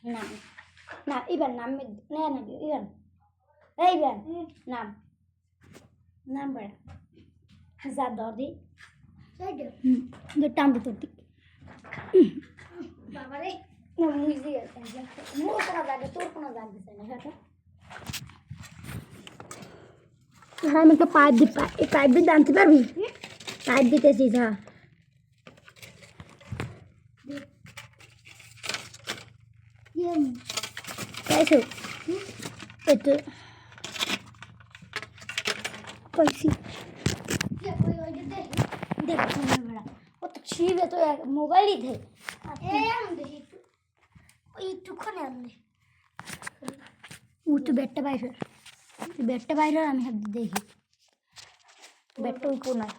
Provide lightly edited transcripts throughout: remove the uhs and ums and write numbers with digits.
নাম না ইবান নাম না না ইবান ইবান নাম নাম বড় যা দর্দি টান দিত বাবারে মুজি মোর কোনো জায়গা তোর কোনো জায়গা দিছে না সেটা আমি একটা পাইপ দি পাইপ দিয়ে আনতে পারবি পাইপ দিতেছি যা कैसे तो कैसी देख बड़ा वो तो छीब है तो मोबाइल ही थे तो बेटा बाहर हमें सब देखी बेटा कौन है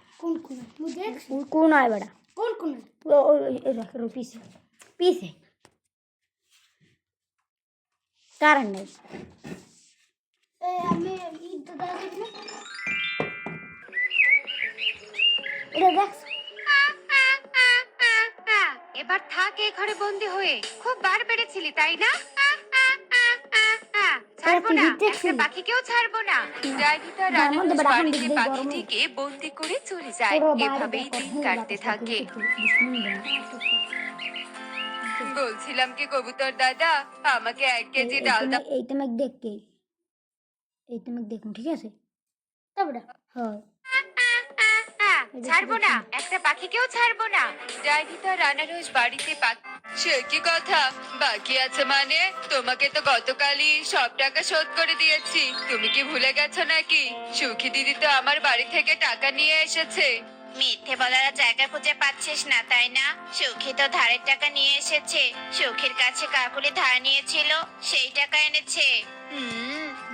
मुझे कौन है बड़ा कौन है पीछे पीछे कारण नहीं এবার থাক এই ঘরে বন্দি হয়ে খুব বার বেড়েছিলি তাই না ছাড়বো না একটা পাখিকেও ছাড়বো না ডাইনিটা রানুর বাড়িতে পাখিটিকে বন্দি করে চলে যায় এভাবেই দিন কাটতে থাকে বলছিলাম কি কবুতর দাদা আমাকে 1 কেজি ডাল দাও এই তোমাকে দেখুন ঠিক আছে তারপরে হ্যাঁ ছাড়বো না একটা পাখিকেও ছাড়বো না ডাইনিটা রানারোজ বাড়িতে সে কি কথা বাকি আছে মানে তোমাকে তো গতকালই সব টাকা শোধ করে দিয়েছি তুমি কি ভুলে গেছো নাকি সুখী দিদি তো আমার বাড়ি থেকে টাকা নিয়ে এসেছে মিথ্যে বলার জায়গা খুঁজে পাচ্ছিস না তাই না সুখী তো ধারের টাকা নিয়ে এসেছে সুখীর কাছে কাকুলি ধার নিয়েছিল সেই টাকা এনেছে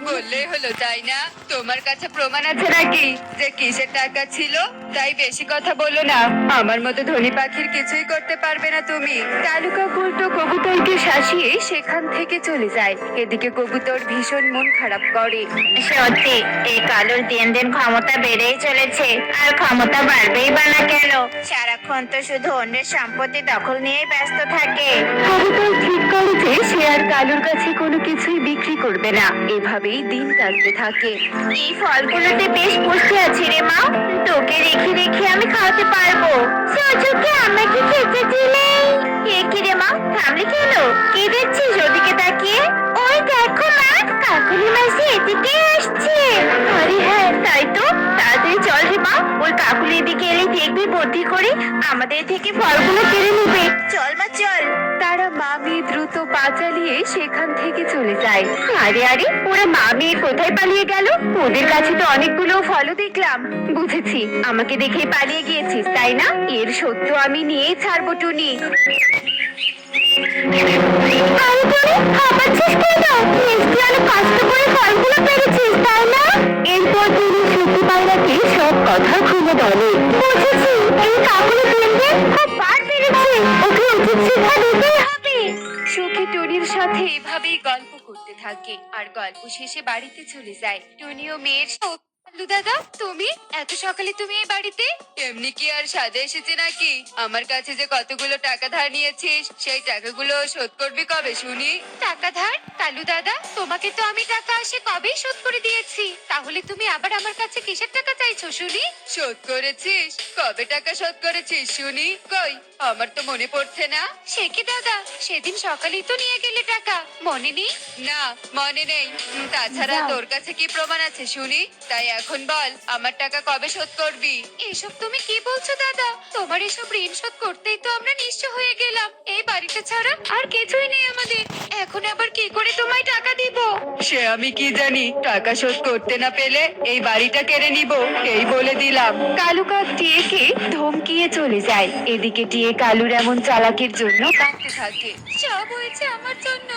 বললেই হলো তাই না তোমার কাছে প্রমাণ আছে নাকি যে কিসের টাকা ছিল তাই বেশি কথা বলো না আমার মতো ধনী পাখির কিছুই করতে পারবে না তুমি তালুকা উল্টো কবুতরকে শাসিয়ে সেখান থেকে চলে যায় এদিকে কবুতর ভীষণ মন খারাপ করে সত্যি এই কালোর দিন দিন ক্ষমতা বেড়েই চলেছে আর ক্ষমতা বাড়বেই বা না কেন সারাক্ষণ তো শুধু অন্যের সম্পত্তি দখল নিয়েই ব্যস্ত থাকে কবুতর ঠিক করে যে সে আর কালোর কাছে কোনো কিছুই বিক্রি করবে না এভাবেই দিন কাটতে থাকে এই ফলগুলোতে বেশ পুষ্টি আছে রে মা তোকে রেখে রেখে আমি খাওয়াতে পারবো সুযোগে আমাকে খেতে দিলে কি রে মা থামলি কেন কি দেখছিস ওদিকে তাকিয়ে ওই দেখো মা কাকুলি মাসি এদিকে আসছে আরে হ্যাঁ তাই তো তাড়াতাড়ি চল রে মা ওই কাকুলি এদিকে এলে দেখবি বুদ্ধি করে আমাদের থেকে ফলগুলো কেড়ে নেবে চল মা চল তারা মা মেয়ে দ্রুত পা চালিয়ে সেখান থেকে চলে যায় আরে আরে ওরা মা মেয়ে কোথায় পালিয়ে গেল ওদের কাছে তো অনেকগুলো ফলও দেখলাম বুঝেছি আমাকে দেখে পালিয়ে গিয়েছিস তাই না এর সত্য আমি নিয়েই ছাড়বো টুনি এরপর তিনি সুখী পায়রাকে সব কথা খুলে বলে বুঝেছি এই কাকুলি পেলে খুব বার বেড়েছে ওকে উচিত শিক্ষা দিতেই হবে সুখী টুনির সাথে এভাবেই গল্প করতে থাকে আর গল্প শেষে বাড়িতে চলে যায় টুনি ও মেয়ের দাদা তুমি এত সকালে তুমি এই বাড়িতে এমনি কি আর সাজে এসেছে নাকি আমার কাছে যে কতগুলো টাকা ধার নিয়েছিস সেই টাকাগুলো শোধ করবি কবে শুনি টাকা ধার কালু দাদা তোমাকে তো আমি টাকা আসে কবেই শোধ করে দিয়েছি তাহলে তুমি আবার আমার কাছে কিসের টাকা চাইছো শুনি শোধ করেছিস কবে টাকা শোধ করেছিস শুনি কই আমার তো মনে পড়ছে না সে কি দাদা সেদিন সকালেই তো নিয়ে গেলে টাকা মনে নেই না মনে নেই তাছাড়া তোর কাছে কি প্রমাণ আছে শুনি তাই এখন বল আমার টাকা কবে শোধ করবি এসব তুমি কি বলছো দাদা তোমার এসব ঋণ শোধ করতেই তো আমরা নিঃস্ব হয়ে গেলাম এই বাড়িটা ছাড়া আর কিছুই নেই আমাদের এখন আবার কি করে তোমায় টাকা দিব সে আমি কি জানি টাকা শোধ করতে না পেলে এই বাড়িটা কেড়ে নিব এই বলে দিলাম কালু কাক টিয়েকে ধমকিয়ে চলে যায় এদিকে টিয়ে কালুর এমন চালাকির জন্য কাঁদতে থাকে সব হয়েছে আমার জন্য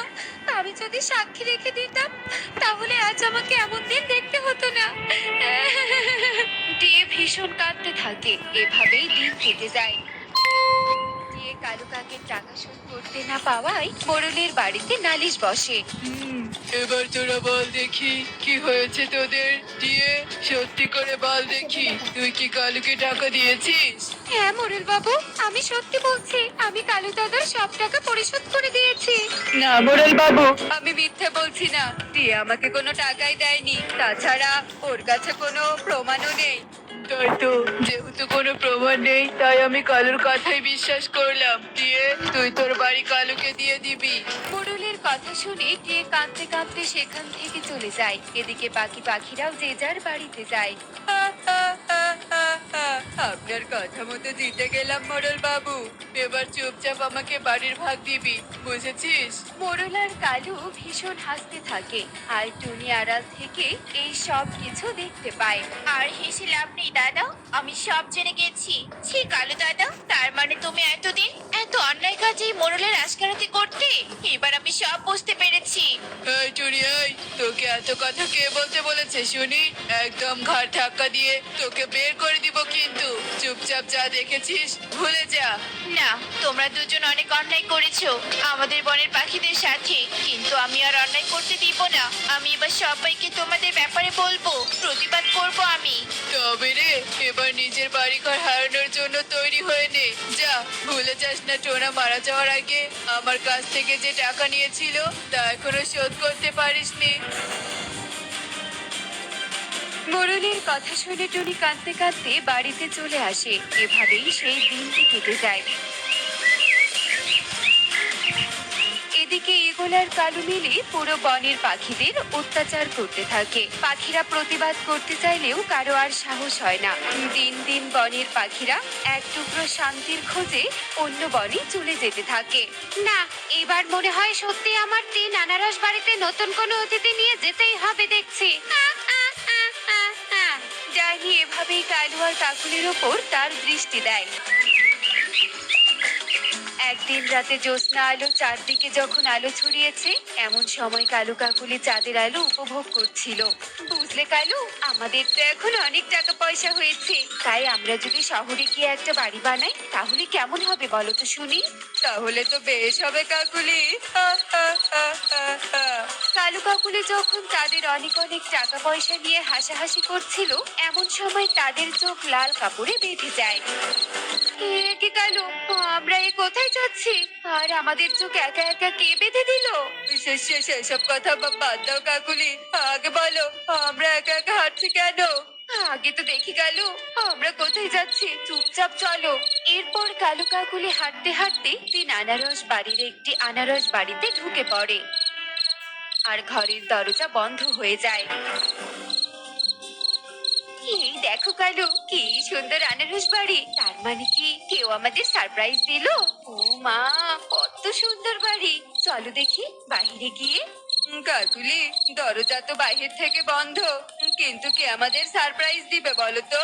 আমি যদি সাক্ষী রেখে দিতাম তাহলে আজ আমাকে এমন দিন দেখতে হতো না টিয়ে ভীষণ কাঁদতে থাকে এভাবেই দিন কেটে যায় টিয়ে কালু কাকের টাকা শোধ করতে না পাওয়ায় মোড়লের বাড়িতে নালিশ বসে। এবার তোরা বল দেখি কি হয়েছে তোদের দিয়ে, সত্যি করে বল দেখি তুই কি কালুকে টাকা দিয়েছিস? হ্যাঁ মোড়ল বাবু, আমি সত্যি বলছি, আমি কালু দাদার সব টাকা পরিশোধ করে দিয়েছি। না মোড়ল বাবু, আমি মিথ্যে বলছি না, দিয়ে আমাকে কোনো টাকাই দেয়নি, তাছাড়া ওর কাছে কোনো প্রমাণও নেই। তাই তো, যেহেতু কোনো প্রমাণ নেই তাই আমি কালুর কথাই বিশ্বাস করলাম, দিয়ে তুই তোর বাড়ি কালুকে দিয়ে দিবি। মোড়লের কথা শুনে টিয়ে কাঁদতে কাঁদতে সেখান থেকে চলে যায়। এদিকে বাকি পাখিরাও যে যার বাড়িতে যায়। আপনার কথা মতো জিতে গেলাম মোড়ল বাবু, এবার চুপচাপ আমাকে বাড়ির ভাগ দিবি, বুঝেছিস? মোড়ল আর কালু ভীষণ হাসতে থাকে, আর টুনি আড়াল থেকে এই সব কিছু দেখতে পায়। আর হেসে লাভ নেই দাদা, আমি সব জেনে গেছি। ছি কালু দাদা, তার মানে তুমি এতদিন এত অন্যায় কাজে মোড়লের আশকারাতি করতে, এবার আমি সব বুঝতে পেরেছি। এই টুনি, এই তোকে এত কথা কে বলতে বলেছে শুনি? একদম ঘাড় ধাক্কা দিয়ে তোকে বের করে দিব, কিন্তু চুপচাপ যা দেখেছিস ভুলে যা। না, তোমরা দুজন অনেক অন্যায় করেছো আমাদের বনের পাখিদের সাথে, কিন্তু আমি আর অন্যায় করতে দিব না। আমি এবার সবাইকে তোমাদের ব্যাপারে বলবো, প্রতিবাদ করব আমি। তবে রে, এবার নিজের বাড়িঘর হারানোর জন্য তৈরি হয়ে নে। যা, ভুলে যাস না টোনা মারা যাওয়ার আগে আমার কাছ থেকে যে টাকা নিয়েছিল তা এখনো শোধ করতে পারিসনি। মোড়লের কথা শুনে টুনি কাঁদতে কাঁদতে বাড়িতে চলে আসে। এভাবেই সেই দিনটি কেটে যায়। এদিকে ঈগল আর কালু মিলে পুরো বনের পাখিদের অত্যাচার করতে থাকে। পাখিরা প্রতিবাদ করতে চাইলেও কারো আর সাহস হয় না। দিন দিন বনের পাখিরা এক টুকরো শান্তির খোঁজে অন্য বনে চলে যেতে থাকে। না, এবার মনে হয় সত্যি আমার তিন আনারস বাড়িতে নতুন কোনো অতিথি নিয়ে যেতেই হবে দেখছি। ডাইনি এভাবেই কালু আর কাকুলির ওপর তার দৃষ্টি দেয়। একদিন রাতে জ্যোৎস্না আলো চারদিকে যখন আলো ছড়িয়েছে, এমন সময় কালু কাকুলি চাঁদের আলো উপভোগ করছিল। বুঝলে কালু, আমাদের তো এখন অনেক টাকা পয়সা হয়েছে, তাই আমরা যদি শহরে গিয়ে একটা বাড়ি বানাই তাহলে কেমন হবে বলো তো শুনি? তাহলে তো বেশ হবে কাকুলি। কালু কাকুলি যখন তাদের অনেক অনেক টাকা পয়সা নিয়ে হাসাহাসি করছিল, এমন সময় তাদের চোখ লাল কাপড়ে বেঁধে যায়। কি কালু, আমরা এ কোথায় যাচ্ছি? আর আমাদের চোখ একা একা কে বেঁধে দিল? সেসব কথা বাদ দাও কাকুলি, আগে বলো আমরা একা একা হাঁটছি কেন? আগে তো দেখি কালু আমরা কোথায় যাচ্ছি, চুপচাপ চলো। এরপর কালু কাকুলি হাঁটতে হাঁটতে তিন আনারস বাড়ির একটি আনারস বাড়িতে ঢুকে পড়ে, আর ঘরের দরজা বন্ধ হয়ে যায়। এই দেখো কালু, কি সুন্দর আনারস বাড়ি, তার মানে কি কেউ আমাদের সারপ্রাইজ দিল? ও মা, কত সুন্দর বাড়ি, চলো দেখি বাইরে গিয়ে। কাকুলি, দরজা তো বাইরে থেকে বন্ধ, কিন্তু কে আমাদের সারপ্রাইজ দিবে বলো তো?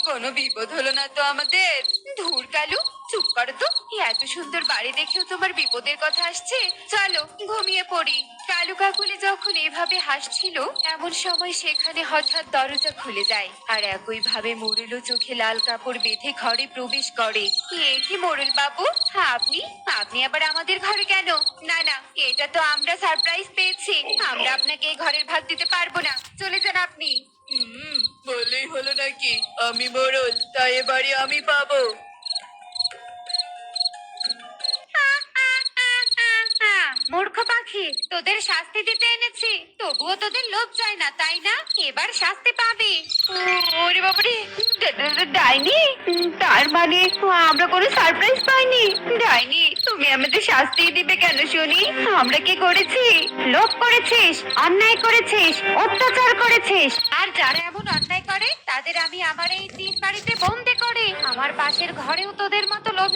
কোনো বিপদ হলো না তো আমাদের? ধুর কালু, চুপ করো তো, এত সুন্দর বাড়ি দেখেও তোমার বিপদের কথা আসছে, চলো ঘুমিয়ে পড়ি। কালু কাকুলি যখন এভাবে হাসছিল, এমন সময় সেখানে হঠাৎ দরজা খুলে যায়, আর একই ভাবে মোড়েলও চোখে লাল কাপড় বেঁধে ঘরে প্রবেশ করে। এ কি মোড়ল বাবু, আপনি আপনি আবার আমাদের ঘরে কেন? না না, এটা তো আমরা সারপ্রাইজ পেয়েছি, আমরা আপনাকে এই ঘরের ভাগ দিতে পারবো না, চলে যান আপনি। বললেই হলো নাকি আমি মোড়ল, তাই এ বাড়ি আমি পাবো? মূর্খ পাখি, তোদের শাস্তি দিতে এনেছি, তবুও তোদের লোভ যায় না তাই না? এবার শাস্তি পাবি। ওরে বাবারে, ডাইনি, তার মানে আমরা কোনো সারপ্রাইজ পাইনি? ডাইনি, তুমি আমাদের শাস্তি দিবে কেন শুনি? আমরা কি করেছি? লোভ করেছিস, অন্যায় করেছিস, অত্যাচার করেছিস, আর যারা এমন অন্যায় করে তাদের আমি আমার এই তিন বাড়িতে বন্দি করে আমার পাশের ঘরেও তোদের মতো লোভী